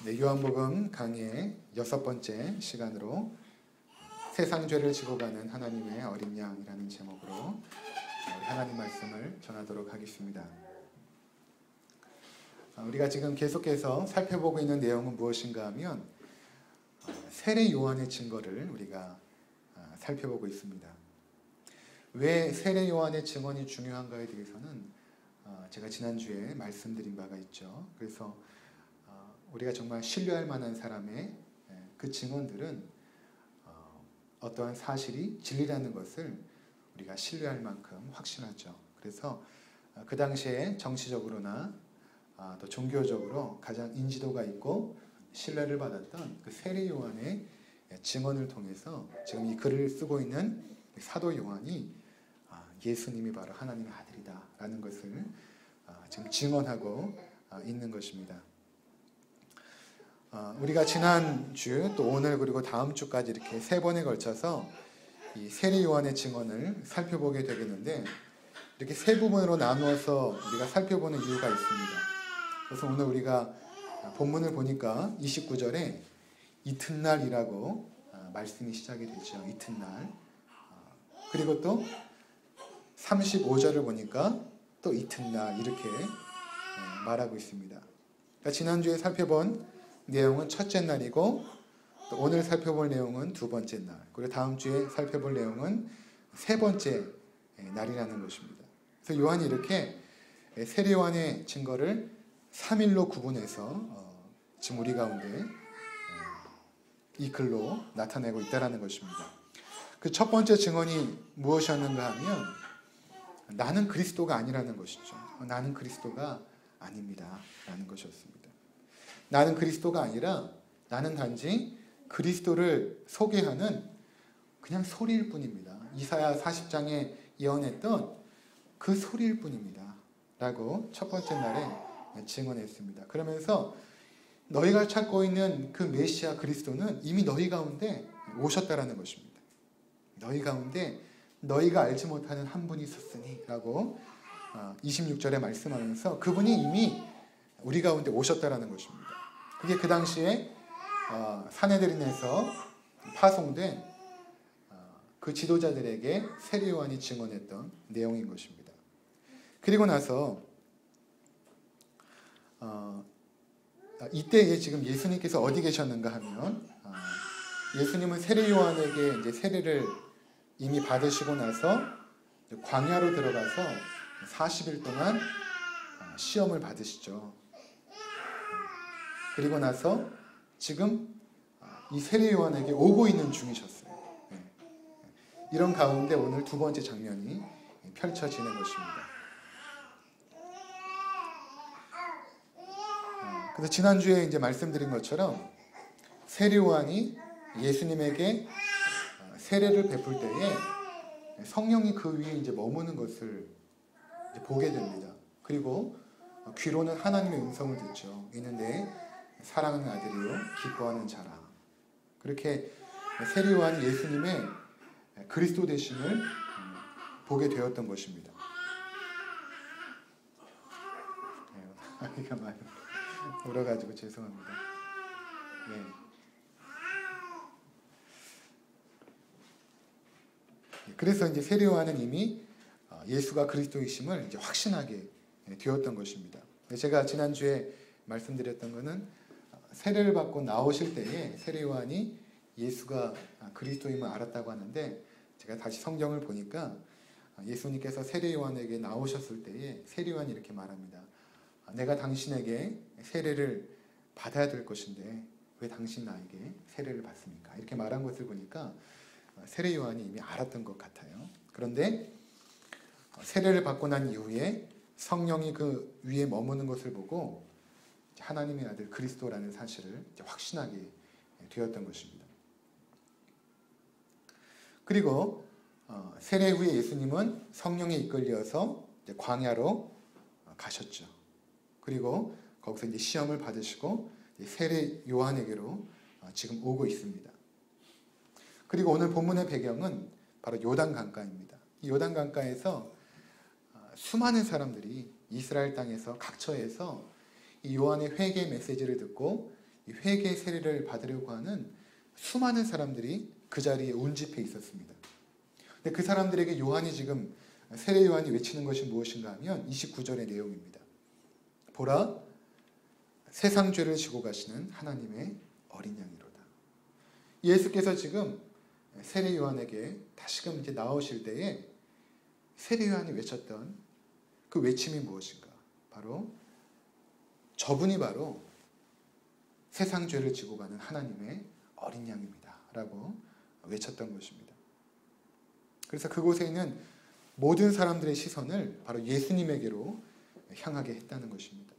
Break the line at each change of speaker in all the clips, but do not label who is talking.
네, 요한복음 강의의 6번째 시간으로 세상 죄를 지고 가는 하나님의 어린 양이라는 제목으로 우리 하나님 말씀을 전하도록 하겠습니다. 우리가 지금 계속해서 살펴보고 있는 내용은 무엇인가 하면 세례 요한의 증거를 우리가 살펴보고 있습니다. 왜 세례 요한의 증언이 중요한가에 대해서는 제가 지난주에 말씀드린 바가 있죠. 그래서 우리가 정말 신뢰할 만한 사람의 그 증언들은 어떠한 사실이 진리라는 것을 우리가 신뢰할 만큼 확신하죠. 그래서 그 당시에 정치적으로나 또 종교적으로 가장 인지도가 있고 신뢰를 받았던 그 세례 요한의 증언을 통해서 지금 이 글을 쓰고 있는 사도 요한이 예수님이 바로 하나님의 아들이다 라는 것을 지금 증언하고 있는 것입니다. 우리가 지난주 또 오늘 그리고 다음 주까지 이렇게 3번에 걸쳐서 이 세례 요한의 증언을 살펴보게 되겠는데 이렇게 3부분으로 나누어서 우리가 살펴보는 이유가 있습니다. 그래서 오늘 우리가 본문을 보니까 29절에 이튿날이라고 말씀이 시작이 되죠. 이튿날. 그리고 또 35절을 보니까 또 이튿날 이렇게 말하고 있습니다. 그러니까 지난주에 살펴본 내용은 첫째 날이고 또 오늘 살펴볼 내용은 두 번째 날, 그리고 다음 주에 살펴볼 내용은 세 번째 날이라는 것입니다. 그래서 요한이 이렇게 세례 요한의 증거를 3일로 구분해서 지금 우리 가운데 이 글로 나타내고 있다는 것입니다. 그 첫 번째 증언이 무엇이었는가 하면 나는 그리스도가 아니라는 것이죠. 나는 그리스도가 아닙니다 라는 것이었습니다. 나는 그리스도가 아니라 나는 단지 그리스도를 소개하는 그냥 소리일 뿐입니다. 이사야 40장에 예언했던 그 소리일 뿐입니다 라고 첫 번째 날에 증언했습니다. 그러면서 너희가 찾고 있는 그 메시아 그리스도는 이미 너희 가운데 오셨다라는 것입니다. 너희 가운데 너희가 알지 못하는 한 분이 있었으니 라고 26절에 말씀하면서 그분이 이미 우리 가운데 오셨다라는 것입니다. 그게 그 당시에 사내들인에서 파송된 그 지도자들에게 세례 요한이 증언했던 내용인 것입니다. 그리고 나서 이때에 지금 예수님께서 어디 계셨는가 하면 예수님은 세례 요한에게 이제 세례를 이미 받으시고 나서 광야로 들어가서 40일 동안 시험을 받으시죠. 그리고 나서 지금 이 세례 요한에게 오고 있는 중이셨어요. 이런 가운데 오늘 두 번째 장면이 펼쳐지는 것입니다. 그래서 지난주에 이제 말씀드린 것처럼 세례 요한이 예수님에게 세례를 베풀 때에 성령이 그 위에 이제 머무는 것을 이제 보게 됩니다. 그리고 귀로는 하나님의 음성을 듣죠. 이는 내 사랑하는 아들이요 기뻐하는 자라. 그렇게 세례 요한이 예수님의 그리스도 되심을 보게 되었던 것입니다. 아이가 많이 울어가지고 죄송합니다. 그래서 이제 세례 요한은 이미 예수가 그리스도이심을 이제 확신하게 되었던 것입니다. 제가 지난주에 말씀드렸던 것은 세례를 받고 나오실 때에 세례 요한이 예수가 그리스도임을 알았다고 하는데 제가 다시 성경을 보니까 예수님께서 세례 요한에게 나오셨을 때에 세례 요한이 이렇게 말합니다. 내가 당신에게 세례를 받아야 될 것인데 왜 당신 나에게 세례를 받습니까? 이렇게 말한 것을 보니까 세례 요한이 이미 알았던 것 같아요. 그런데 세례를 받고 난 이후에 성령이 그 위에 머무는 것을 보고 하나님의 아들 그리스도라는 사실을 확신하게 되었던 것입니다. 그리고 세례 후에 예수님은 성령에 이끌려서 광야로 가셨죠. 그리고 거기서 이제 시험을 받으시고 세례 요한에게로 지금 오고 있습니다. 그리고 오늘 본문의 배경은 바로 요단 강가입니다. 이 요단 강가에서 수많은 사람들이 이스라엘 땅에서 각처에서 이 요한의 회개 메시지를 듣고 이 회개 세례를 받으려고 하는 수많은 사람들이 그 자리에 운집해 있었습니다. 근데 그 사람들에게 요한이 지금 세례 요한이 외치는 것이 무엇인가 하면 29절의 내용입니다. 보라, 세상 죄를 지고 가시는 하나님의 어린 양이로다. 예수께서 지금 세례 요한에게 다시금 이제 나오실 때에 세례 요한이 외쳤던 그 외침이 무엇인가? 바로 저분이 바로 세상 죄를 지고 가는 하나님의 어린 양입니다. 라고 외쳤던 것입니다. 그래서 그곳에 있는 모든 사람들의 시선을 바로 예수님에게로 향하게 했다는 것입니다.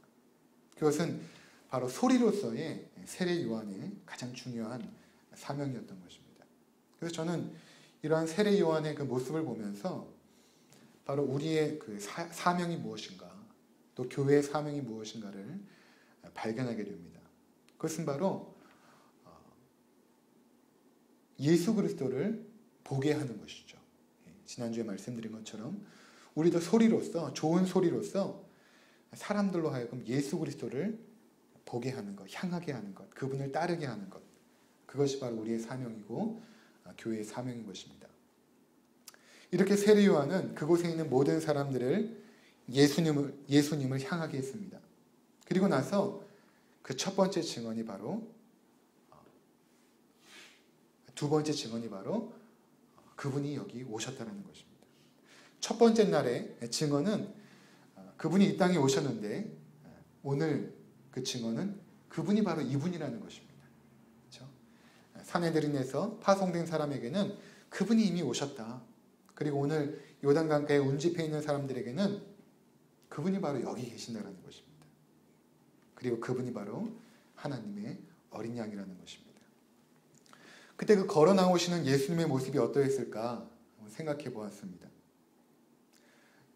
그것은 바로 소리로서의 세례 요한의 가장 중요한 사명이었던 것입니다. 그래서 저는 이러한 세례 요한의 그 모습을 보면서 바로 우리의 그 사명이 무엇인가, 또 교회의 사명이 무엇인가를 발견하게 됩니다. 그것은 바로 예수 그리스도를 보게 하는 것이죠. 지난주에 말씀드린 것처럼 우리도 소리로서, 좋은 소리로서 사람들로 하여금 예수 그리스도를 보게 하는 것, 향하게 하는 것, 그분을 따르게 하는 것, 그것이 바로 우리의 사명이고 교회의 사명인 것입니다. 이렇게 세례 요한은 그곳에 있는 모든 사람들을 예수님을 향하게 했습니다. 그리고 나서 그 첫 번째 증언이 바로, 두 번째 증언이 바로 그분이 여기 오셨다는 것입니다. 첫 번째 날의 증언은 그분이 이 땅에 오셨는데, 오늘 그 증언은 그분이 바로 이분이라는 것입니다. 그렇죠? 산헤드린에서 파송된 사람에게는 그분이 이미 오셨다. 그리고 오늘 요단강가에 운집해 있는 사람들에게는 그분이 바로 여기 계신다는 것입니다. 그리고 그분이 바로 하나님의 어린 양이라는 것입니다. 그때 그 걸어 나오시는 예수님의 모습이 어떠했을까 생각해 보았습니다.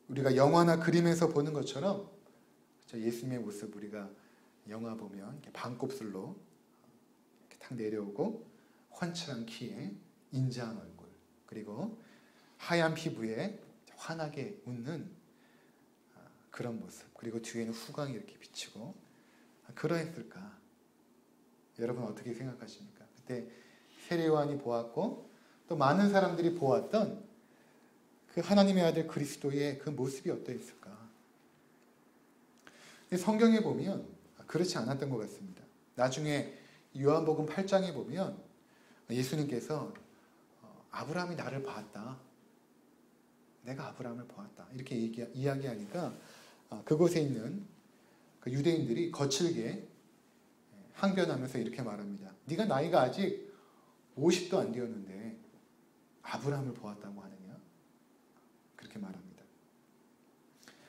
우리가 영화나 그림에서 보는 것처럼 예수님의 모습, 우리가 영화 보면 이렇게 반곱슬로 이렇게 탁 내려오고 훤칠한 키에 인자한 얼굴, 그리고 하얀 피부에 환하게 웃는 그런 모습, 그리고 뒤에는 후광이 이렇게 비치고 그러했을까? 여러분 어떻게 생각하십니까? 그때 세례 요한이 보았고 또 많은 사람들이 보았던 그 하나님의 아들 그리스도의 그 모습이 어떠했을까? 성경에 보면 그렇지 않았던 것 같습니다. 나중에 요한복음 8장에 보면 예수님께서 아브라함이 나를 봤다. 내가 아브라함을 보았다. 이렇게 이야기하니까 그곳에 있는 그 유대인들이 거칠게 항변하면서 이렇게 말합니다. 네가 나이가 아직 50도 안 되었는데 아브라함을 보았다고 하느냐? 그렇게 말합니다.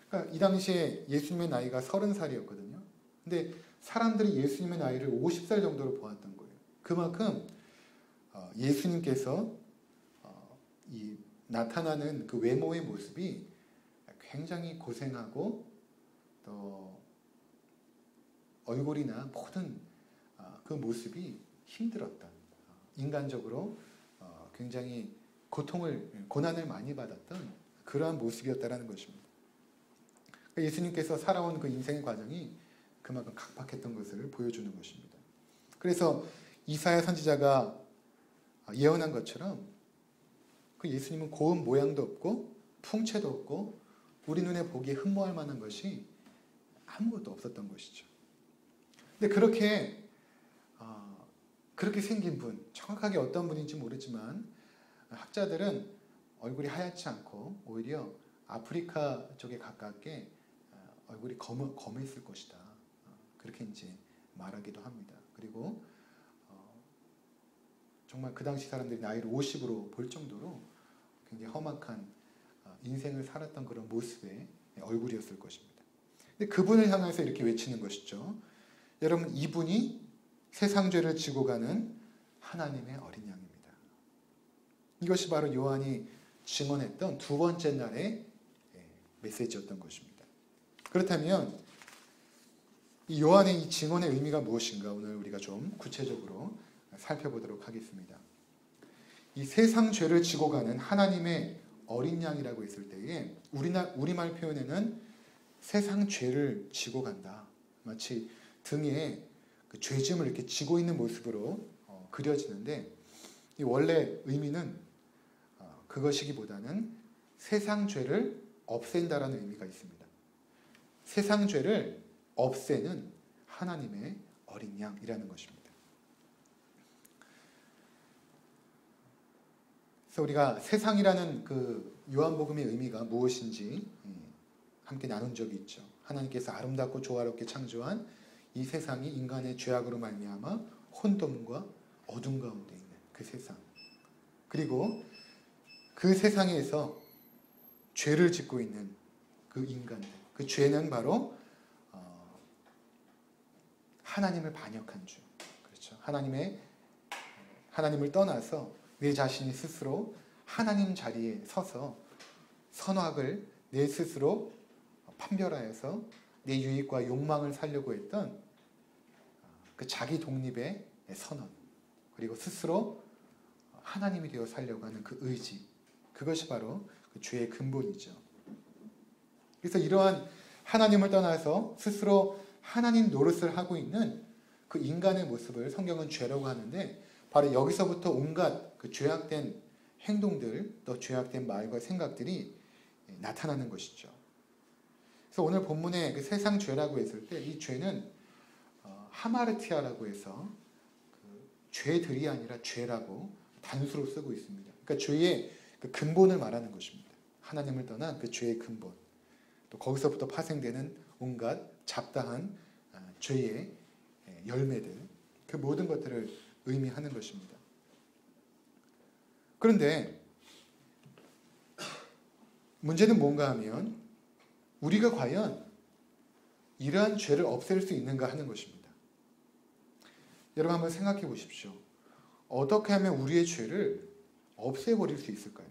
그러니까 이 당시에 예수님의 나이가 30살이었거든요. 근데 사람들이 예수님의 나이를 50살 정도로 보았던 거예요. 그만큼 예수님께서 이 나타나는 그 외모의 모습이 굉장히 고생하고 또 얼굴이나 모든 그 모습이 힘들었던, 인간적으로 굉장히 고난을 많이 받았던 그러한 모습이었다는 것입니다. 예수님께서 살아온 그 인생의 과정이 그만큼 각박했던 것을 보여주는 것입니다. 그래서 이사야 선지자가 예언한 것처럼 그 예수님은 고운 모양도 없고 풍채도 없고 우리 눈에 보기에 흠모할 만한 것이 아무것도 없었던 것이죠. 근데 그렇게 생긴 분, 정확하게 어떤 분인지 모르지만 학자들은 얼굴이 하얗지 않고 오히려 아프리카 쪽에 가깝게 얼굴이 검했을 것이다. 그렇게 이제 말하기도 합니다. 그리고 정말 그 당시 사람들이 나이를 50으로 볼 정도로 굉장히 험악한 인생을 살았던 그런 모습의 얼굴이었을 것입니다. 근데 그분을 향해서 이렇게 외치는 것이죠. 여러분, 이분이 세상 죄를 지고 가는 하나님의 어린 양입니다. 이것이 바로 요한이 증언했던 두 번째 날의 메시지였던 것입니다. 그렇다면 이 요한의 이 증언의 의미가 무엇인가 오늘 우리가 좀 구체적으로 살펴보도록 하겠습니다. 이 세상 죄를 지고 가는 하나님의 어린 양이라고 했을 때에 우리말 표현에는 세상 죄를 지고 간다. 마치 등에 그 죄짐을 이렇게 지고 있는 모습으로 그려지는데 이 원래 의미는 그것이기보다는 세상 죄를 없앤다라는 의미가 있습니다. 세상 죄를 없애는 하나님의 어린 양이라는 것입니다. 그래서 우리가 세상이라는 그 요한복음의 의미가 무엇인지 함께 나눈 적이 있죠. 하나님께서 아름답고 조화롭게 창조한 이 세상이 인간의 죄악으로 말미암아 혼돈과 어둠 가운데 있는 그 세상. 그리고 그 세상에서 죄를 짓고 있는 그 인간들. 그 죄는 바로 하나님을 반역한 죄. 그렇죠. 하나님을 떠나서 내 자신이 스스로 하나님 자리에 서서 선악을 내 스스로 판별하여서 내 유익과 욕망을 살려고 했던 그 자기 독립의 선언, 그리고 스스로 하나님이 되어 살려고 하는 그 의지, 그것이 바로 그 죄의 근본이죠. 그래서 이러한 하나님을 떠나서 스스로 하나님 노릇을 하고 있는 그 인간의 모습을 성경은 죄라고 하는데, 바로 여기서부터 온갖 그 죄악된 행동들, 또 죄악된 말과 생각들이 나타나는 것이죠. 그래서 오늘 본문에 그 세상 죄라고 했을 때 이 죄는 하마르티아라고 해서 그 죄들이 아니라 죄라고 단수로 쓰고 있습니다. 그러니까 죄의 그 근본을 말하는 것입니다. 하나님을 떠난 그 죄의 근본. 또 거기서부터 파생되는 온갖 잡다한 죄의 열매들, 그 모든 것들을 의미하는 것입니다. 그런데 문제는 뭔가 하면 우리가 과연 이러한 죄를 없앨 수 있는가 하는 것입니다. 여러분 한번 생각해 보십시오. 어떻게 하면 우리의 죄를 없애버릴 수 있을까요?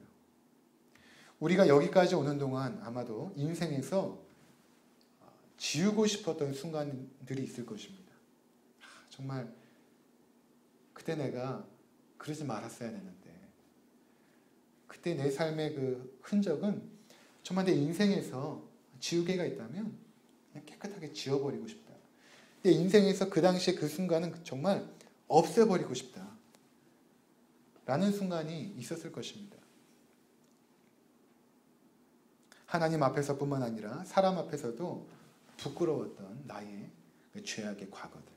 우리가 여기까지 오는 동안 아마도 인생에서 지우고 싶었던 순간들이 있을 것입니다. 정말 그때 내가 그러지 말았어야 되는데, 그때 내 삶의 그 흔적은 정말 내 인생에서 지우개가 있다면 그냥 깨끗하게 지워버리고 싶다. 내 인생에서 그 당시에 그 순간은 정말 없애버리고 싶다 라는 순간이 있었을 것입니다. 하나님 앞에서뿐만 아니라 사람 앞에서도 부끄러웠던 나의 그 죄악의 과거들.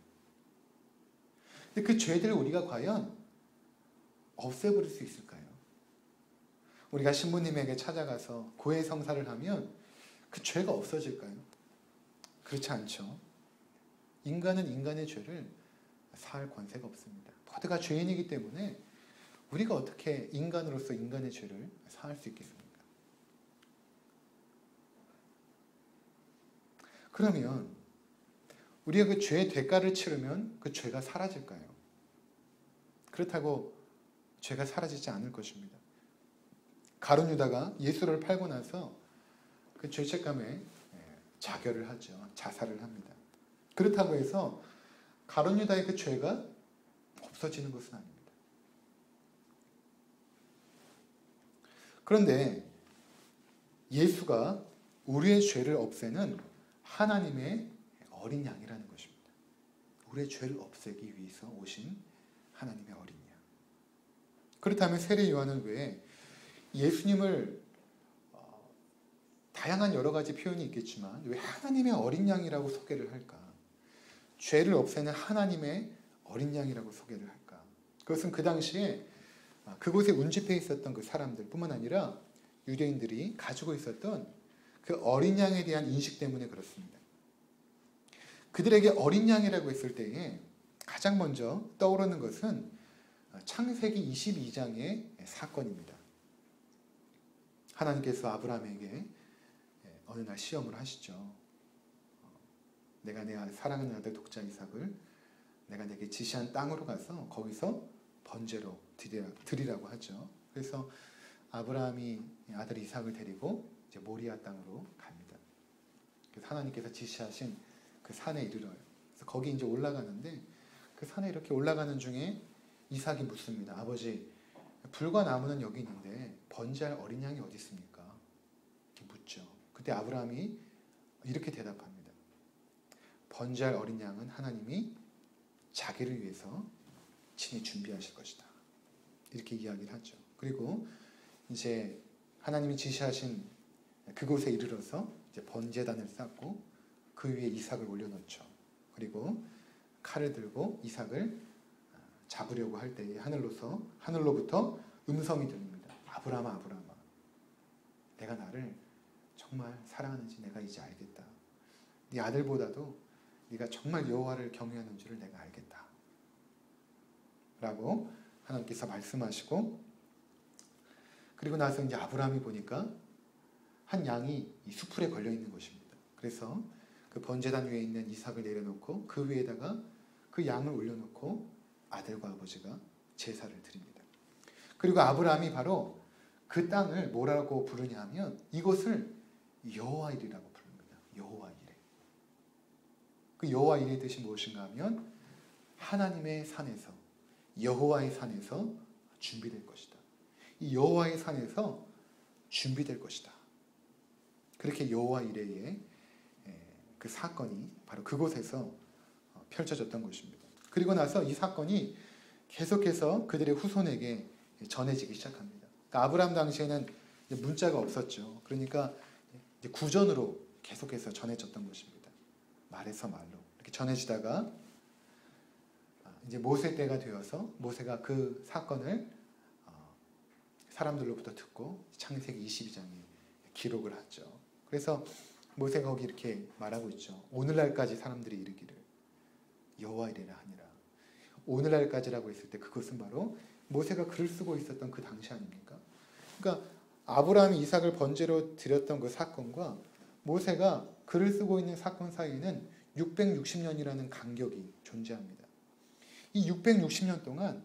근데 그 죄들을 우리가 과연 없애버릴 수 있을까요? 우리가 신부님에게 찾아가서 고해성사를 하면 그 죄가 없어질까요? 그렇지 않죠. 인간은 인간의 죄를 사할 권세가 없습니다. 모두가 죄인이기 때문에 우리가 어떻게 인간으로서 인간의 죄를 사할 수 있겠습니까? 그러면 우리가 그 죄의 대가를 치르면 그 죄가 사라질까요? 그렇다고 죄가 사라지지 않을 것입니다. 가룟 유다가 예수를 팔고 나서 그 죄책감에 자결을 하죠. 자살을 합니다. 그렇다고 해서 가룟 유다의 그 죄가 없어지는 것은 아닙니다. 그런데 예수가 우리의 죄를 없애는 하나님의 어린 양이라는 것입니다. 우리의 죄를 없애기 위해서 오신 하나님의 어린 양. 그렇다면 세례 요한은 왜 예수님을 다양한 여러 가지 표현이 있겠지만 왜 하나님의 어린 양이라고 소개를 할까? 죄를 없애는 하나님의 어린 양이라고 소개를 할까? 그것은 그 당시에 그곳에 운집해 있었던 그 사람들 뿐만 아니라 유대인들이 가지고 있었던 그 어린 양에 대한 인식 때문에 그렇습니다. 그들에게 어린 양이라고 했을 때에 가장 먼저 떠오르는 것은 창세기 22장의 사건입니다. 하나님께서 아브라함에게 어느 날 시험을 하시죠. 내가 내 사랑하는 아들 독자 이삭을 내가 내게 지시한 땅으로 가서 거기서 번제로 드리라고 하죠. 그래서 아브라함이 아들 이삭을 데리고 이제 모리아 땅으로 갑니다. 그래서 하나님께서 지시하신 그 산에 이르러요. 그래서 거기 이제 올라가는데 그 산에 이렇게 올라가는 중에 이삭이 묻습니다. 아버지, 불과 나무는 여기 있는데 번제할 어린 양이 어디 있습니까? 이렇게 묻죠. 그때 아브라함이 이렇게 대답합니다. 번제할 어린 양은 하나님이 자기를 위해서 친히 준비하실 것이다. 이렇게 이야기를 하죠. 그리고 이제 하나님이 지시하신 그곳에 이르러서 이제 번제단을 쌓고 그 위에 이삭을 올려놓죠. 그리고 칼을 들고 이삭을 잡으려고 할 때에 하늘로부터 음성이 들립니다. 아브라함아, 아브라함아, 내가 나를 정말 사랑하는지 내가 이제 알겠다. 네 아들보다도 네가 정말 여호와를 경외하는 줄을 내가 알겠다. 라고 하나님께서 말씀하시고, 그리고 나서 이제 아브라함이 보니까 한 양이 이 수풀에 걸려 있는 것입니다. 그래서 그 번제단 위에 있는 이삭을 내려놓고 그 위에다가 그 양을 올려놓고 아들과 아버지가 제사를 드립니다. 그리고 아브라함이 바로 그 땅을 뭐라고 부르냐 하면 이곳을 여호와일이라고 부릅니다. 여호와일. 그 여호와일의 뜻이 무엇인가 하면 하나님의 산에서, 여호와의 산에서 준비될 것이다. 이 여호와의 산에서 준비될 것이다. 그렇게 여호와 이레의 그 사건이 바로 그곳에서 펼쳐졌던 것입니다. 그리고 나서 이 사건이 계속해서 그들의 후손에게 전해지기 시작합니다. 그러니까 아브라함 당시에는 문자가 없었죠. 그러니까 이제 구전으로 계속해서 전해졌던 것입니다. 말에서 말로 이렇게 전해지다가 이제 모세 때가 되어서 모세가 그 사건을 사람들로부터 듣고 창세기 22장에 기록을 하죠. 그래서 모세가 거기 이렇게 말하고 있죠. 오늘날까지 사람들이 이르기를 여호와 이레라 하니라. 오늘날까지라고 했을 때 그것은 바로 모세가 글을 쓰고 있었던 그 당시 아닙니까? 그러니까 아브라함이 이삭을 번제로 드렸던 그 사건과 모세가 글을 쓰고 있는 사건 사이에는 660년이라는 간격이 존재합니다. 이 660년 동안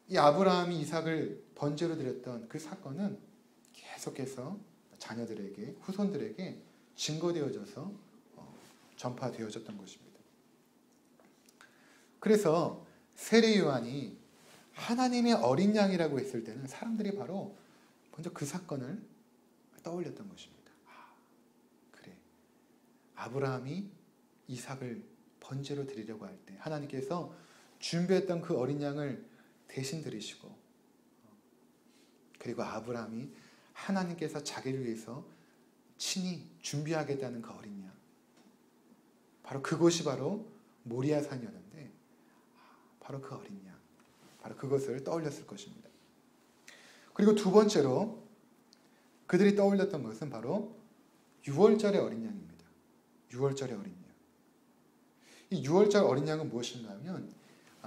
이 아브라함이 이삭을 번제로 드렸던 그 사건은 계속해서 자녀들에게, 후손들에게 증거되어져서 전파되어졌던 것입니다. 그래서 세례 요한이 하나님의 어린 양이라고 했을 때는 사람들이 바로 먼저 그 사건을 떠올렸던 것입니다. 그래, 아브라함이 이삭을 번제로 드리려고 할 때 하나님께서 준비했던 그 어린 양을 대신 드리시고, 그리고 아브라함이 하나님께서 자기를 위해서 친히 준비하겠다는 그 어린 양, 바로 그곳이 바로 모리아 산이었는데 바로 그 어린 양, 바로 그것을 떠올렸을 것입니다. 그리고 두 번째로 그들이 떠올렸던 것은 바로 유월절의 어린 양입니다. 유월절의 어린 양. 이 유월절 어린 양은 무엇인가 하면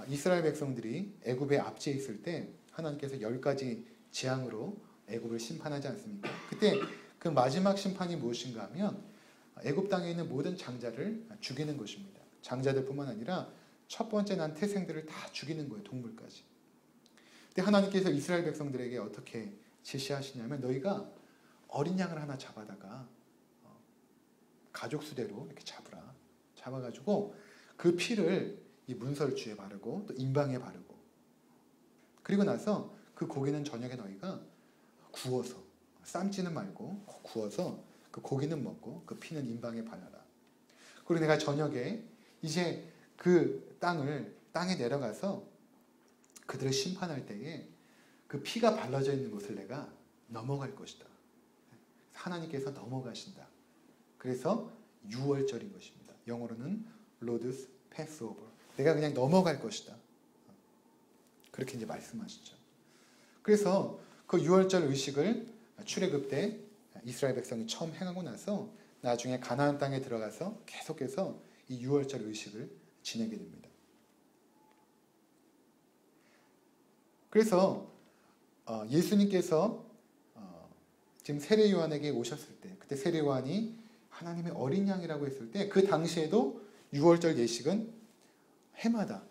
이스라엘 백성들이 애굽에 압제해 있을 때 하나님께서 10가지 재앙으로 애굽을 심판하지 않습니까? 그때 그 마지막 심판이 무엇인가 하면 애굽 땅에 있는 모든 장자를 죽이는 것입니다. 장자들뿐만 아니라 첫 번째 난 태생들을 다 죽이는 거예요. 동물까지. 근데 하나님께서 이스라엘 백성들에게 어떻게 지시하시냐면 너희가 어린 양을 하나 잡아다가 가족 수대로 이렇게 잡으라. 잡아가지고 그 피를 이 문설주에 바르고 또 인방에 바르고, 그리고 나서 그 고기는 저녁에 너희가 구워서, 삶지는 말고 구워서 그 고기는 먹고 그 피는 인방에 발라라. 그리고 내가 저녁에 이제 그 땅에 내려가서 그들을 심판할 때에 그 피가 발라져 있는 곳을 내가 넘어갈 것이다. 하나님께서 넘어가신다. 그래서 유월절인 것입니다. 영어로는 Lord's Passover. 내가 그냥 넘어갈 것이다. 그렇게 이제 말씀하시죠. 그래서 그 유월절 의식을 출애굽 때 이스라엘 백성이 처음 행하고 나서 나중에 가나안 땅에 들어가서 계속해서 이 유월절 의식을 지내게 됩니다. 그래서 예수님께서 지금 세례 요한에게 오셨을 때, 그때 세례 요한이 하나님의 어린 양이라고 했을 때 그 당시에도 유월절 예식은 해마다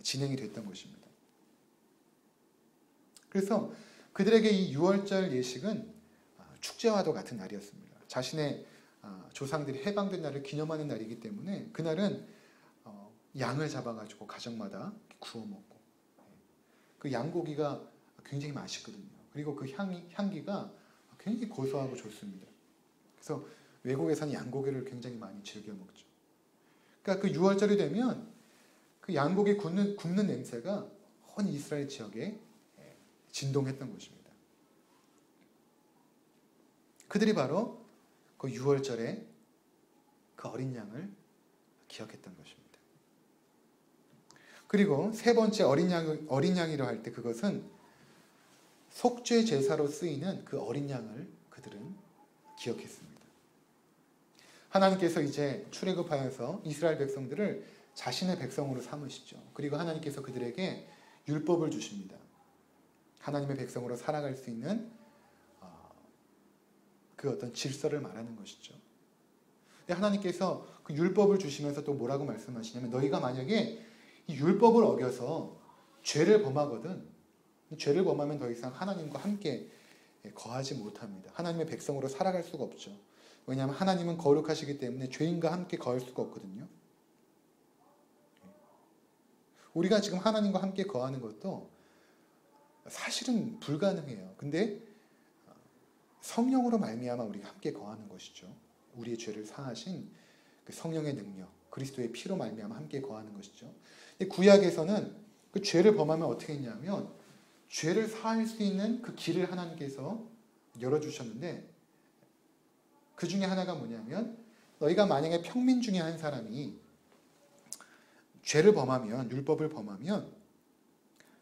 진행이 됐던 것입니다. 그래서 그들에게 이 유월절 예식은 축제와도 같은 날이었습니다. 자신의 조상들이 해방된 날을 기념하는 날이기 때문에 그날은 양을 잡아가지고 가정마다 구워 먹고, 그 양고기가 굉장히 맛있거든요. 그리고 그 향기가 굉장히 고소하고 좋습니다. 그래서 외국에서는 양고기를 굉장히 많이 즐겨 먹죠. 그러니까 그 유월절이 되면 그 양고기 굽는 냄새가 온 이스라엘 지역에 진동했던 것입니다. 그들이 바로 그 6월절에 그 어린 양을 기억했던 것입니다. 그리고 세 번째 어린 양이라 할 때 그것은 속죄 제사로 쓰이는 그 어린 양을 그들은 기억했습니다. 하나님께서 이제 출애굽하여서 이스라엘 백성들을 자신의 백성으로 삼으시죠. 그리고 하나님께서 그들에게 율법을 주십니다. 하나님의 백성으로 살아갈 수 있는 그 어떤 질서를 말하는 것이죠. 근데 하나님께서 그 율법을 주시면서 또 뭐라고 말씀하시냐면 너희가 만약에 이 율법을 어겨서 죄를 범하거든 죄를 범하면 더 이상 하나님과 함께 거하지 못합니다. 하나님의 백성으로 살아갈 수가 없죠. 왜냐하면 하나님은 거룩하시기 때문에 죄인과 함께 거할 수가 없거든요. 우리가 지금 하나님과 함께 거하는 것도 사실은 불가능해요. 근데 성령으로 말미암아 우리가 함께 거하는 것이죠. 우리의 죄를 사하신 그 성령의 능력, 그리스도의 피로 말미암아 함께 거하는 것이죠. 근데 구약에서는 그 죄를 범하면 어떻게 했냐면 죄를 사할 수 있는 그 길을 하나님께서 열어주셨는데 그 중에 하나가 뭐냐면 너희가 만약에 평민 중에 한 사람이 죄를 범하면 율법을 범하면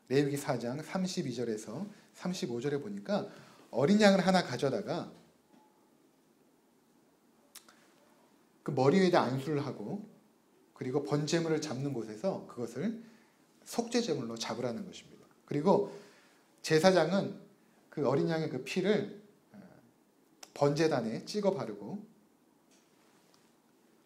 레위기 4장 32절에서 35절에 보니까 어린 양을 하나 가져다가 그 머리 위에다 안수를 하고 그리고 번제물을 잡는 곳에서 그것을 속죄제물로 잡으라는 것입니다. 그리고 제사장은 그 어린 양의 그 피를 번제단에 찍어 바르고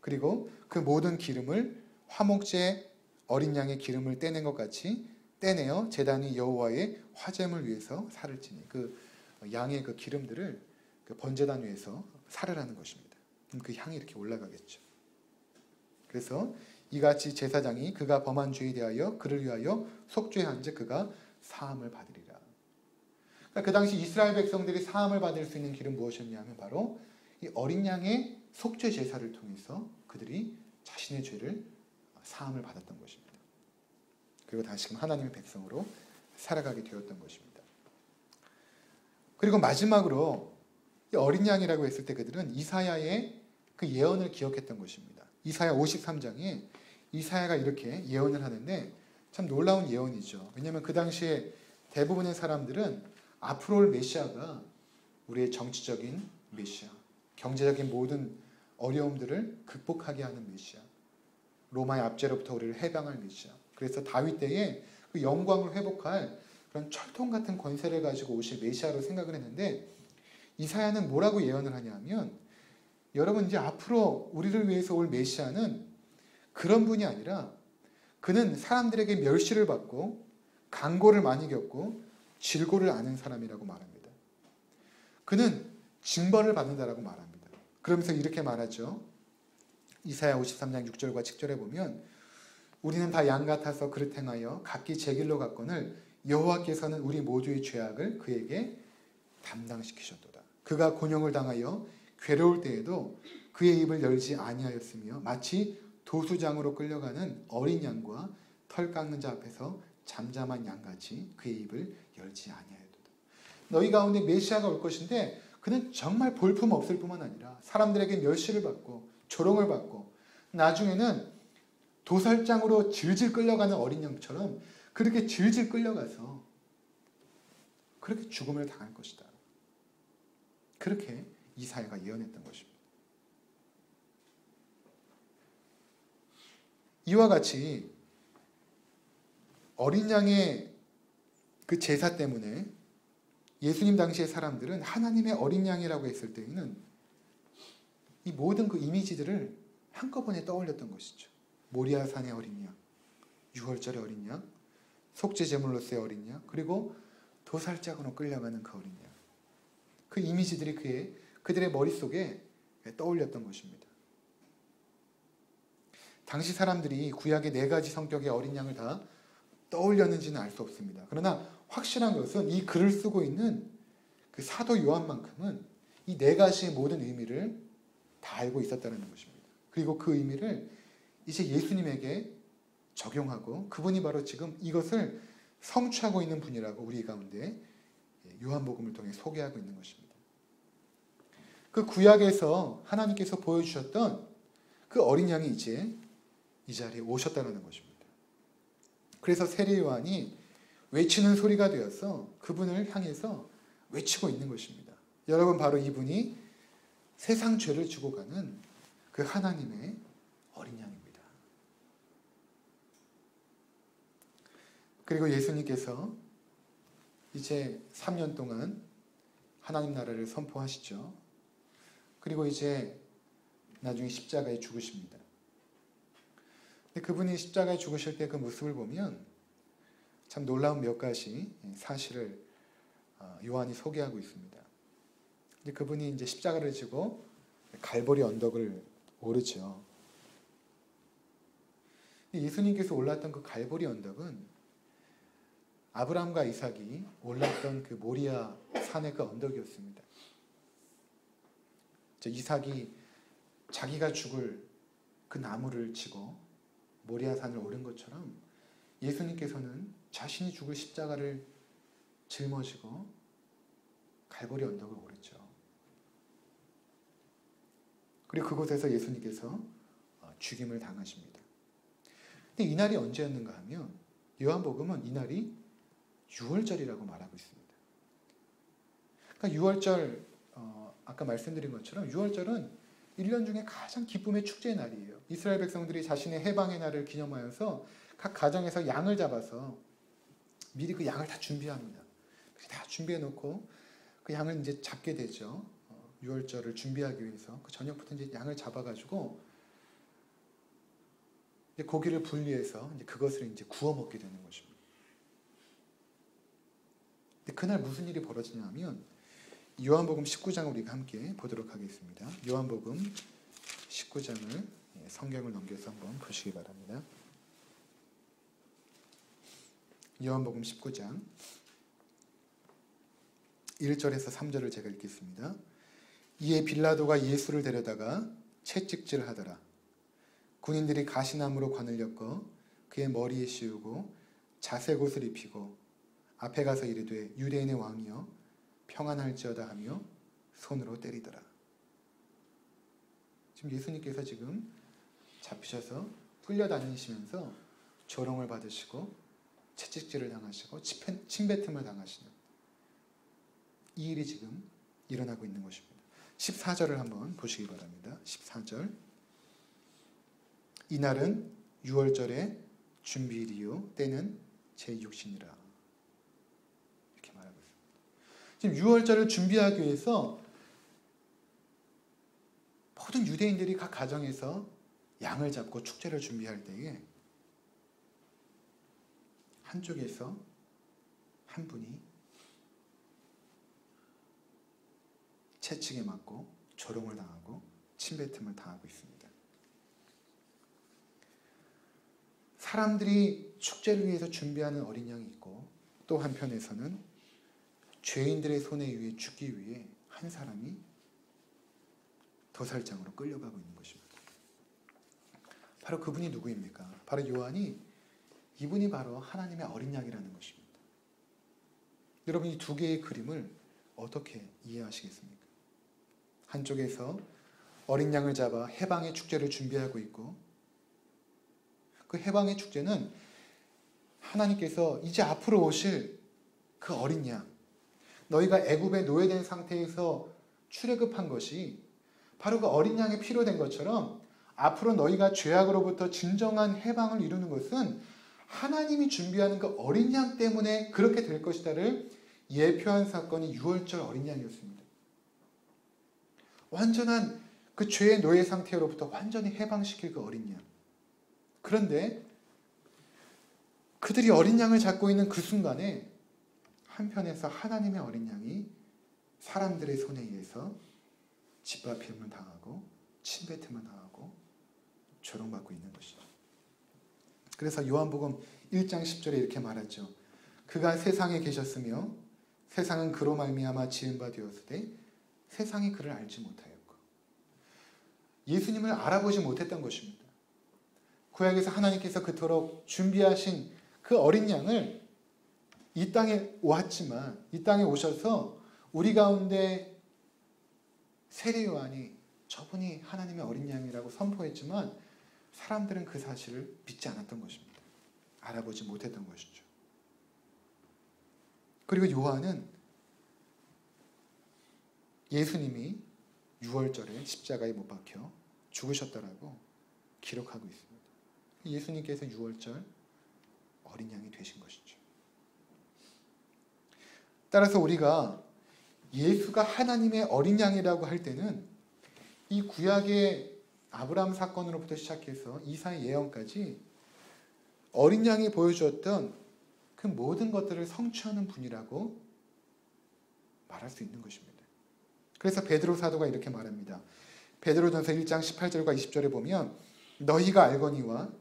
그리고 그 모든 기름을 화목제 어린 양의 기름을 떼낸 것 같이 떼내어 제단이 여호와의 화제물 위에서 살을 지니 그 양의 그 기름들을 그 번제단 위에서 살을 하는 것입니다. 그럼 그 향이 이렇게 올라가겠죠. 그래서 이같이 제사장이 그가 범한 죄에 대하여 그를 위하여 속죄한즉 그가 사함을 받으리라. 그러니까 그 당시 이스라엘 백성들이 사함을 받을 수 있는 길은 무엇이었냐면 바로 이 어린 양의 속죄 제사를 통해서 그들이 자신의 죄를 사함을 받았던 것입니다. 그리고 다시금 하나님의 백성으로 살아가게 되었던 것입니다. 그리고 마지막으로 이 어린 양이라고 했을 때 그들은 이사야의 그 예언을 기억했던 것입니다. 이사야 53장에 이사야가 이렇게 예언을 하는데 참 놀라운 예언이죠. 왜냐하면 그 당시에 대부분의 사람들은 앞으로 올 메시아가 우리의 정치적인 메시아, 경제적인 모든 어려움들을 극복하게 하는 메시아, 로마의 압제로부터 우리를 해방할 메시아. 그래서 다윗 때에 그 영광을 회복할 그런 철통 같은 권세를 가지고 오실 메시아로 생각을 했는데 이사야는 뭐라고 예언을 하냐면 여러분 이제 앞으로 우리를 위해서 올 메시아는 그런 분이 아니라 그는 사람들에게 멸시를 받고 강고를 많이 겪고 질고를 아는 사람이라고 말합니다. 그는 징벌을 받는다라고 말합니다. 그러면서 이렇게 말하죠. 이사야 53장 6절과 7절에 보면 우리는 다 양 같아서 그릇 행하여 각기 제 길로 갔거늘 여호와께서는 우리 모두의 죄악을 그에게 담당시키셨도다. 그가 곤욕을 당하여 괴로울 때에도 그의 입을 열지 아니하였으며 마치 도수장으로 끌려가는 어린 양과 털 깎는 자 앞에서 잠잠한 양같이 그의 입을 열지 아니하였도다. 너희 가운데 메시아가 올 것인데 그는 정말 볼품 없을 뿐만 아니라 사람들에게 멸시를 받고 조롱을 받고 나중에는 도살장으로 질질 끌려가는 어린 양처럼 그렇게 질질 끌려가서 그렇게 죽음을 당할 것이다. 그렇게 이사야가 예언했던 것입니다. 이와 같이 어린 양의 그 제사 때문에 예수님 당시의 사람들은 하나님의 어린 양이라고 했을 때에는 이 모든 그 이미지들을 한꺼번에 떠올렸던 것이죠. 모리아산의 어린 양, 6월절의 어린 양, 속죄제물로서의 어린 양, 그리고 도살장으로 끌려가는 그 어린 양. 그 이미지들이 그들의 머릿속에 떠올렸던 것입니다. 당시 사람들이 구약의 4가지 성격의 어린 양을 다 떠올렸는지는 알 수 없습니다. 그러나 확실한 것은 이 글을 쓰고 있는 그 사도 요한만큼은 이 4가지의 모든 의미를 다 알고 있었다는 것입니다. 그리고 그 의미를 이제 예수님에게 적용하고 그분이 바로 지금 이것을 성취하고 있는 분이라고 우리 가운데 요한복음을 통해 소개하고 있는 것입니다. 그 구약에서 하나님께서 보여주셨던 그 어린 양이 이제 이 자리에 오셨다는 것입니다. 그래서 세례 요한이 외치는 소리가 되어서 그분을 향해서 외치고 있는 것입니다. 여러분, 바로 이분이 세상 죄를 지고 가는 그 하나님의 어린 양입니다. 그리고 예수님께서 이제 3년 동안 하나님 나라를 선포하시죠. 그리고 이제 나중에 십자가에 죽으십니다. 근데 그분이 십자가에 죽으실 때 그 모습을 보면 참 놀라운 몇 가지 사실을 요한이 소개하고 있습니다. 이제 그분이 이제 십자가를 지고 갈보리 언덕을 오르죠. 예수님께서 올랐던 그 갈보리 언덕은 아브라함과 이삭이 올랐던 그 모리아 산의 그 언덕이었습니다. 이삭이 자기가 죽을 그 나무를 지고 모리아 산을 오른 것처럼 예수님께서는 자신이 죽을 십자가를 짊어지고 갈보리 언덕을 오르죠. 그리고 그곳에서 예수님께서 죽임을 당하십니다. 근데 이날이 언제였는가 하면 요한복음은 이날이 유월절이라고 말하고 있습니다. 그러니까 유월절, 아까 말씀드린 것처럼 유월절은 1년 중에 가장 기쁨의 축제의 날이에요. 이스라엘 백성들이 자신의 해방의 날을 기념하여서 각 가정에서 양을 잡아서 미리 그 양을 다 준비합니다. 다 준비해 놓고 그 양을 이제 잡게 되죠. 유월절을 준비하기 위해서 그 저녁부터 이제 양을 잡아가지고 이제 고기를 분리해서 이제 그것을 이제 구워 먹게 되는 것입니다. 근데 그날 무슨 일이 벌어지냐면 요한복음 19장을 우리가 함께 보도록 하겠습니다. 요한복음 19장을 성경을 넘겨서 한번 보시기 바랍니다. 요한복음 19장 1절에서 3절을 제가 읽겠습니다. 이에 빌라도가 예수를 데려다가 채찍질하더라. 군인들이 가시나무로 관을 엮어 그의 머리에 씌우고 자색 옷을 입히고 앞에 가서 이르되 유대인의 왕이여 평안할지어다 하며 손으로 때리더라. 지금 예수님께서 지금 잡히셔서 끌려다니시면서 조롱을 받으시고 채찍질을 당하시고 침뱉음을 당하시는 이 일이 지금 일어나고 있는 것입니다. 14절을 한번 보시기 바랍니다. 14절. 이날은 유월절의 준비일이요 때는 제6신이라. 이렇게 말하고 있습니다. 지금 유월절을 준비하기 위해서 모든 유대인들이 각 가정에서 양을 잡고 축제를 준비할 때에 한쪽에서 한 분이 채찍에 맞고 조롱을 당하고 침뱉음을 당하고 있습니다. 사람들이 축제를 위해서 준비하는 어린 양이 있고 또 한편에서는 죄인들의 손에 의해 죽기 위해 한 사람이 도살장으로 끌려가고 있는 것입니다. 바로 그분이 누구입니까? 바로 요한이 이분이 바로 하나님의 어린 양이라는 것입니다. 여러분, 이 두 개의 그림을 어떻게 이해하시겠습니까? 한쪽에서 어린 양을 잡아 해방의 축제를 준비하고 있고 그 해방의 축제는 하나님께서 이제 앞으로 오실 그 어린 양, 너희가 애굽에 노예된 상태에서 출애굽한 것이 바로 그 어린 양이 필요된 것처럼 앞으로 너희가 죄악으로부터 진정한 해방을 이루는 것은 하나님이 준비하는 그 어린 양 때문에 그렇게 될 것이다를 예표한 사건이 유월절 어린 양이었습니다. 완전한 그 죄의 노예 상태로부터 완전히 해방시킬 그 어린 양. 그런데 그들이 어린 양을 잡고 있는 그 순간에 한편에서 하나님의 어린 양이 사람들의 손에 의해서 짓밟힘을 당하고 침뱉음을 당하고 조롱받고 있는 것이죠. 그래서 요한복음 1장 10절에 이렇게 말하죠. 그가 세상에 계셨으며 세상은 그로 말미암아 지은 바 되었으되 세상이 그를 알지 못하였고, 예수님을 알아보지 못했던 것입니다. 구약에서 하나님께서 그토록 준비하신 그 어린 양을 이 땅에 왔지만, 이 땅에 오셔서 우리 가운데 세례 요한이 저분이 하나님의 어린 양이라고 선포했지만 사람들은 그 사실을 믿지 않았던 것입니다. 알아보지 못했던 것이죠. 그리고 요한은 예수님이 6월절에 십자가에 못 박혀 죽으셨다라고 기록하고 있습니다. 예수님께서 6월절 어린 양이 되신 것이죠. 따라서 우리가 예수가 하나님의 어린 양이라고 할 때는 이 구약의 아브라함 사건으로부터 시작해서 이사야 예언까지 어린 양이 보여주었던 그 모든 것들을 성취하는 분이라고 말할 수 있는 것입니다. 그래서 베드로 사도가 이렇게 말합니다. 베드로전서 1장 18절과 20절에 보면 너희가 알거니와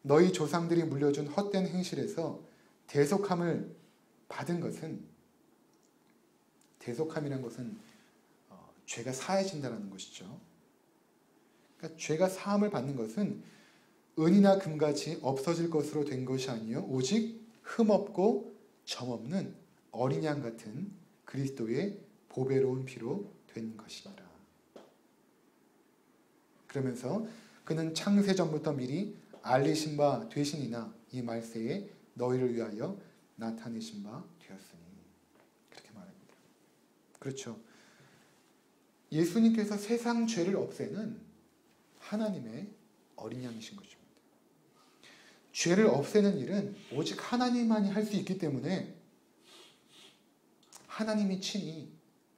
너희 조상들이 물려준 헛된 행실에서 대속함을 받은 것은, 대속함이란 것은 죄가 사해진다는 것이죠. 그러니까 죄가 사함을 받는 것은 은이나 금같이 없어질 것으로 된 것이 아니요 오직 흠없고 점없는 어린 양 같은 그리스도의 보배로운 피로 된 것이니라. 그러면서 그는 창세전부터 미리 알리신 바 되시니나 이 말세에 너희를 위하여 나타내신 바 되었으니. 그렇게 말합니다. 그렇죠. 예수님께서 세상 죄를 없애는 하나님의 어린 양이신 것입니다. 죄를 없애는 일은 오직 하나님만이 할 수 있기 때문에 하나님이 친히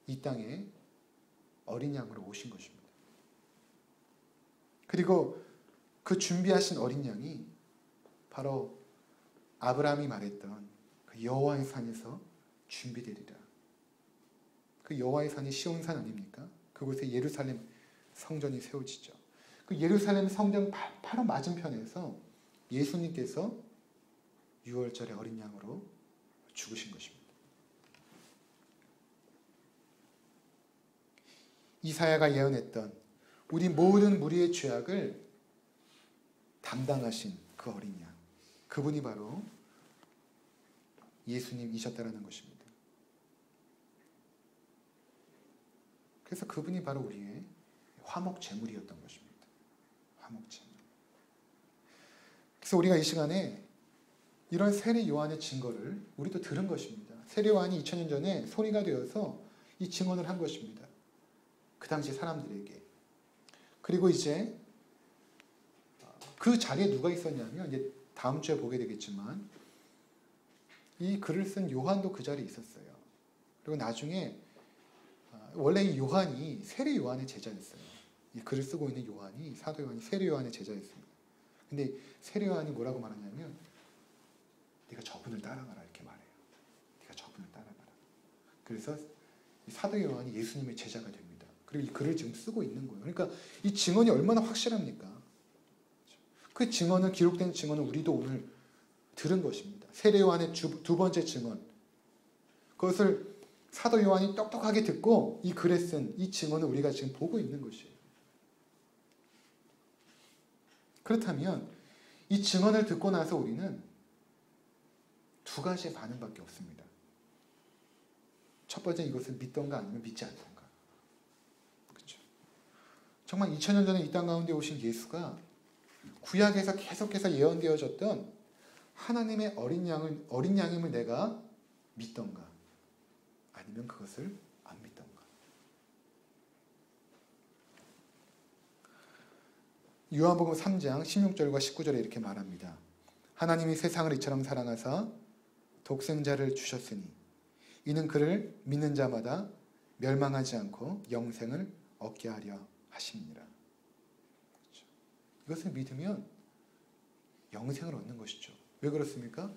이 땅에 어린 양으로 오신 것입니다. 그리고 그 준비하신 어린 양이 바로 아브라함이 말했던 그 여호와의 산에서 준비되리라. 그 여호와의 산이 시온산 아닙니까? 그곳에 예루살렘 성전이 세워지죠. 그 예루살렘 성전 바로 맞은편에서 예수님께서 6월절에 어린 양으로 죽으신 것입니다. 이사야가 예언했던 우리 모든 무리의 죄악을 담당하신 그 어린 양, 그분이 바로 예수님이셨다라는 것입니다. 그래서 그분이 바로 우리의 화목 제물이었던 것입니다. 화목 제물. 그래서 우리가 이 시간에 이런 세례 요한의 증거를 우리도 들은 것입니다. 세례 요한이 2000년 전에 소리가 되어서 이 증언을 한 것입니다. 그 당시 사람들에게. 그리고 이제 그 자리에 누가 있었냐면, 이제 다음 주에 보게 되겠지만 이 글을 쓴 요한도 그 자리에 있었어요. 그리고 나중에 원래 이 요한이 세례 요한의 제자였어요. 이 글을 쓰고 있는 요한이, 사도 요한이 세례 요한의 제자였습니다. 근데 세례 요한이 뭐라고 말하냐면 네가 저분을 따라가라 이렇게 말해요. 네가 저분을 따라가라. 그래서 이 사도 요한이 예수님의 제자가 됩니다. 그리고 이 글을 지금 쓰고 있는 거예요. 그러니까 이 증언이 얼마나 확실합니까? 그 증언은, 기록된 증언은 우리도 오늘 들은 것입니다. 세례 요한의 두 번째 증언. 그것을 사도 요한이 똑똑하게 듣고 이 글에 쓴 이 증언을 우리가 지금 보고 있는 것이에요. 그렇다면 이 증언을 듣고 나서 우리는 두 가지의 반응밖에 없습니다. 첫 번째, 이것을 믿던가 아니면 믿지 않던가. 그렇죠. 정말 2000년 전에 이 땅 가운데 오신 예수가 구약에서 계속해서 예언되어졌던 하나님의 어린 양임을 내가 믿던가 아니면 그것을 안 믿던가. 요한복음 3장 16절과 19절에 이렇게 말합니다. 하나님이 세상을 이처럼 사랑하사 독생자를 주셨으니 이는 그를 믿는 자마다 멸망하지 않고 영생을 얻게 하려 하심이니라. 그렇죠. 이것을 믿으면 영생을 얻는 것이죠. 왜 그렇습니까?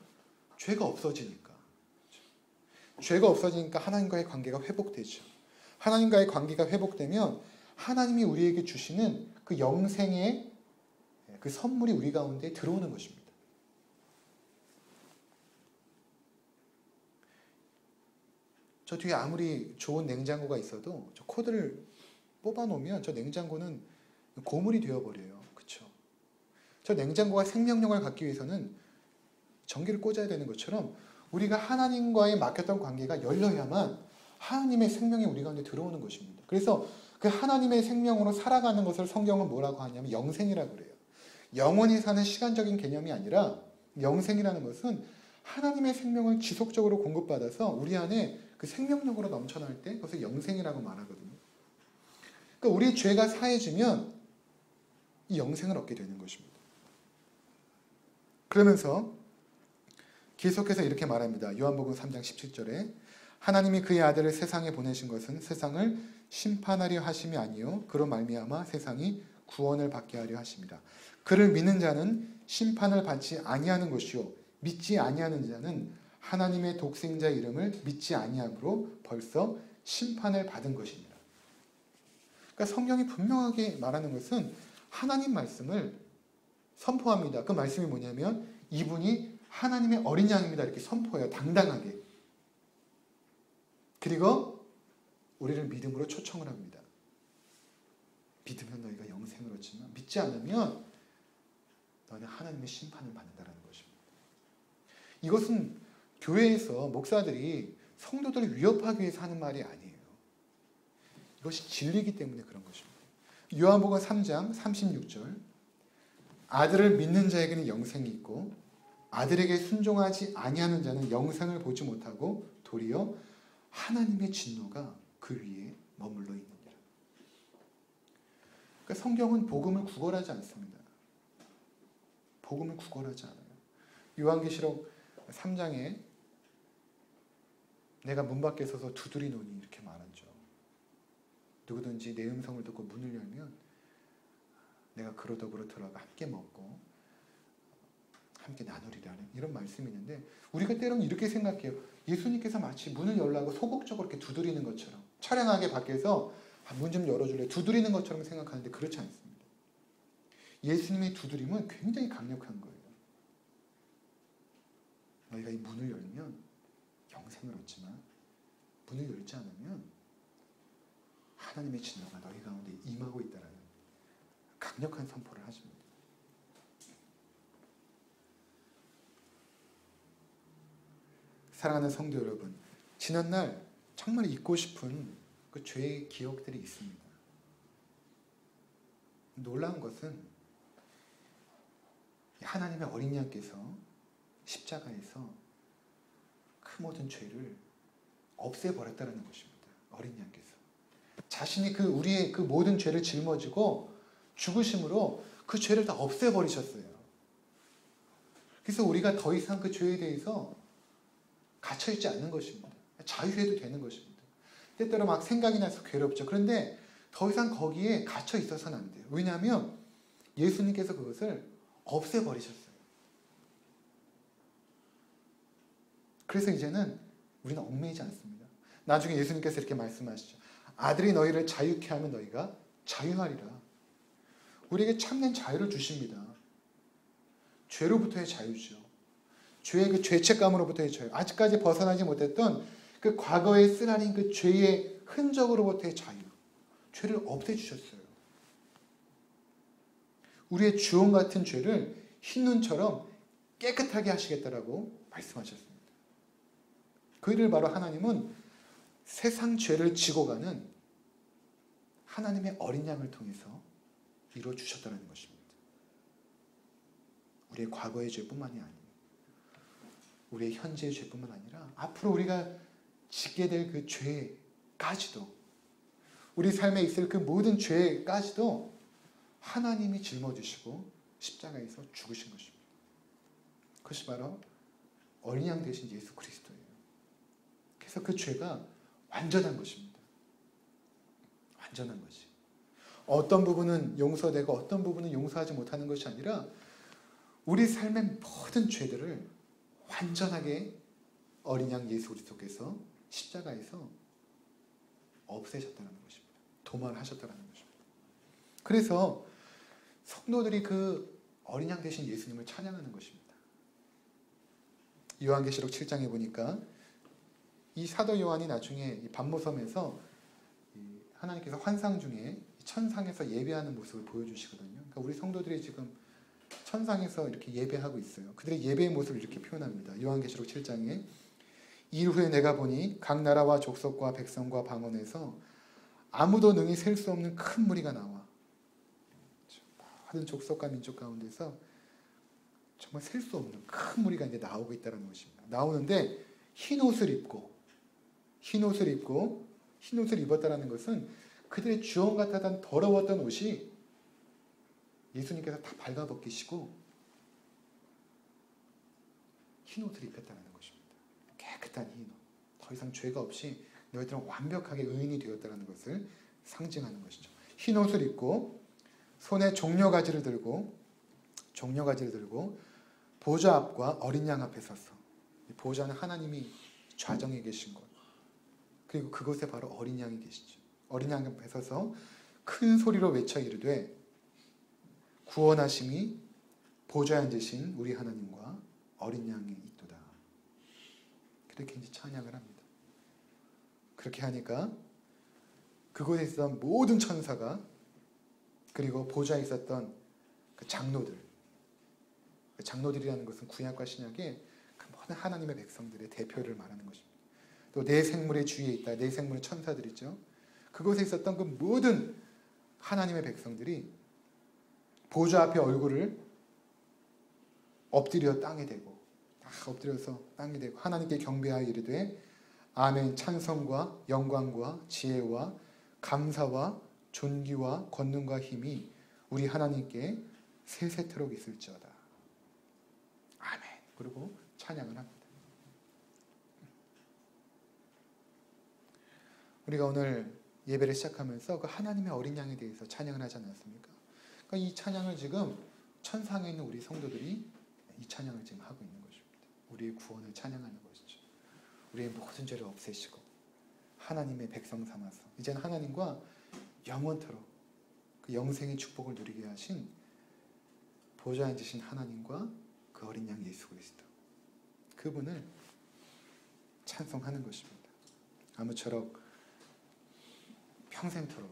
죄가 없어지니까. 그렇죠. 죄가 없어지니까 하나님과의 관계가 회복되죠. 하나님과의 관계가 회복되면 하나님이 우리에게 주시는 그 영생의 그 선물이 우리 가운데 들어오는 것입니다. 저 뒤에 아무리 좋은 냉장고가 있어도 저 코드를 뽑아 놓으면 저 냉장고는 고물이 되어버려요. 그렇죠? 저 냉장고가 생명력을 갖기 위해서는 전기를 꽂아야 되는 것처럼 우리가 하나님과의 맡겼던 관계가 열려야만 하나님의 생명이 우리 가운데 들어오는 것입니다. 그래서 그 하나님의 생명으로 살아가는 것을 성경은 뭐라고 하냐면 영생이라고 그래요. 영원히 사는 시간적인 개념이 아니라 영생이라는 것은 하나님의 생명을 지속적으로 공급받아서 우리 안에 그 생명력으로 넘쳐날 때 그것을 영생이라고 말하거든요. 그러니까 우리 죄가 사해지면 이 영생을 얻게 되는 것입니다. 그러면서 계속해서 이렇게 말합니다. 요한복음 3장 17절에 하나님이 그의 아들을 세상에 보내신 것은 세상을 심판하려 하심이 아니요 그로 말미암아 세상이 구원을 받게 하려 하십니다. 그를 믿는 자는 심판을 받지 아니하는 것이요 믿지 아니하는 자는 하나님의 독생자의 이름을 믿지 아니함으로 벌써 심판을 받은 것입니다. 그러니까 성경이 분명하게 말하는 것은 하나님 말씀을 선포합니다. 그 말씀이 뭐냐면 이분이 하나님의 어린 양입니다. 이렇게 선포해요. 당당하게. 그리고 우리를 믿음으로 초청을 합니다. 믿으면 너희가 영생을 얻지만 믿지 않으면 너는 하나님의 심판을 받는다는 것입니다. 이것은 교회에서 목사들이 성도들을 위협하기 위해서 하는 말이 아니에요. 이것이 진리이기 때문에 그런 것입니다. 요한복음 3장 36절 아들을 믿는 자에게는 영생이 있고 아들에게 순종하지 아니하는 자는 영생을 보지 못하고 도리어 하나님의 진노가 그 위에 머물러 있느니라. 그러니까 성경은 복음을 구걸하지 않습니다. 복음을 구걸하지 않아요. 요한계시록 3장에 내가 문 밖에 서서 두드리노니 이렇게 말하죠. 누구든지 내 음성을 듣고 문을 열면 내가 그로 더불어 들어가 함께 먹고 함께 나누리라는 이런 말씀이 있는데 우리가 때로는 이렇게 생각해요. 예수님께서 마치 문을 열라고 소극적으로 이렇게 두드리는 것처럼 처량하게 밖에서 문 좀 열어줄래 두드리는 것처럼 생각하는데 그렇지 않습니다. 예수님의 두드림은 굉장히 강력한 거예요. 너희가 이 문을 열면 영생을 얻지만 문을 열지 않으면 하나님의 진노가 너희 가운데 임하고 있다는 강력한 선포를 하십니다. 사랑하는 성도 여러분, 지난날 정말 잊고 싶은 그 죄의 기억들이 있습니다. 놀라운 것은 하나님의 어린 양께서 십자가에서 그 모든 죄를 없애버렸다는 것입니다. 어린 양께서 자신이 그 우리의 그 모든 죄를 짊어지고 죽으심으로 그 죄를 다 없애버리셨어요. 그래서 우리가 더 이상 그 죄에 대해서 갇혀있지 않는 것입니다. 자유해도 되는 것입니다. 때때로 막 생각이 나서 괴롭죠. 그런데 더 이상 거기에 갇혀 있어서는 안 돼요. 왜냐하면 예수님께서 그것을 없애버리셨어요. 그래서 이제는 우리는 얽매이지 않습니다. 나중에 예수님께서 이렇게 말씀하시죠. 아들이 너희를 자유케 하면 너희가 자유하리라. 우리에게 참된 자유를 주십니다. 죄로부터의 자유죠. 죄의 그 죄책감으로부터의 자유. 아직까지 벗어나지 못했던 그 과거에 쓰라린 그 죄의 흔적으로부터의 자유. 죄를 없애주셨어요. 우리의 주홍 같은 죄를 흰눈처럼 깨끗하게 하시겠다라고 말씀하셨습니다. 그 일을 바로 하나님은 세상 죄를 지고 가는 하나님의 어린 양을 통해서 이루어주셨다는 것입니다. 우리의 과거의 죄뿐만이 아니에요. 우리의 현재의 죄뿐만 아니라 앞으로 우리가 짓게 될 그 죄까지도 우리 삶에 있을 그 모든 죄까지도 하나님이 짊어지시고 십자가에서 죽으신 것입니다. 그것이 바로 어린 양 되신 예수 그리스도예요. 그래서 그 죄가 완전한 것입니다. 완전한 것이. 어떤 부분은 용서되고 어떤 부분은 용서하지 못하는 것이 아니라 우리 삶의 모든 죄들을 완전하게 어린 양 예수 그리스도께서 십자가에서 없애셨다는 것입니다. 도말하셨다는 것입니다. 그래서 성도들이 그 어린 양 되신 예수님을 찬양하는 것입니다. 요한계시록 7장에 보니까 이 사도 요한이 나중에 이 반모섬에서 하나님께서 환상 중에 천상에서 예배하는 모습을 보여주시거든요. 그러니까 우리 성도들이 지금 천상에서 이렇게 예배하고 있어요. 그들의 예배의 모습을 이렇게 표현합니다. 요한계시록 7장에 일 후에 내가 보니 각 나라와 족속과 백성과 방언에서 아무도 능히 셀 수 없는 큰 무리가 나와. 모든 족속과 민족 가운데서 정말 셀 수 없는 큰 무리가 이제 나오고 있다는 것입니다. 나오는데 흰 옷을 입었다는 것은 그들의 주홍 같았던 더러웠던 옷이 예수님께서 다 발가벗기시고 흰 옷을 입혔다는 것입니다. 깨끗한 흰 옷. 더 이상 죄가 없이 너희들은 완벽하게 의인이 되었다는 것을 상징하는 것이죠. 흰 옷을 입고 손에 종려가지를 들고 보좌 앞과 어린 양 앞에 섰어. 보좌는 하나님이 좌정에 계신 곳. 그리고 그곳에 바로 어린 양이 계시죠. 어린 양 앞에 서서 큰 소리로 외쳐 이르되 구원하심이 보좌에 앉으신 우리 하나님과 어린 양이 있도다. 그렇게 이제 찬양을 합니다. 그렇게 하니까 그곳에 있었던 모든 천사가 그리고 보좌에 있었던 그 장로들이라는 것은 구약과 신약의 그 모든 하나님의 백성들의 대표를 말하는 것입니다. 또 네 생물의 주위에 있다. 네 생물의 천사들이죠. 그곳에 있었던 그 모든 하나님의 백성들이 보좌 앞에 얼굴을 엎드려 땅에 대고 엎드려서 땅에 대고 하나님께 경배하여 이르되 아멘. 찬송과 영광과 지혜와 감사와 존귀와 권능과 힘이 우리 하나님께 세세토록 있을지어다. 아멘. 그리고 찬양을 합니다. 우리가 오늘 예배를 시작하면서 그 하나님의 어린 양에 대해서 찬양을 하지 않았습니까? 그러니까 이 찬양을 지금 천상에 있는 우리 성도들이 이 찬양을 지금 하고 있는 것입니다. 우리의 구원을 찬양하는 것이죠. 우리의 모든 죄를 없애시고 하나님의 백성 삼아서 이제는 하나님과 영원토록 그 영생의 축복을 누리게 하신 보좌에 앉으신 하나님과 그 어린 양 예수 그리스도, 그분을 찬송하는 것입니다. 아무쪼록 평생토록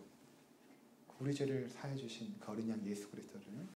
우리 죄를 사해 주신 그 어린 양 예수 그리스도를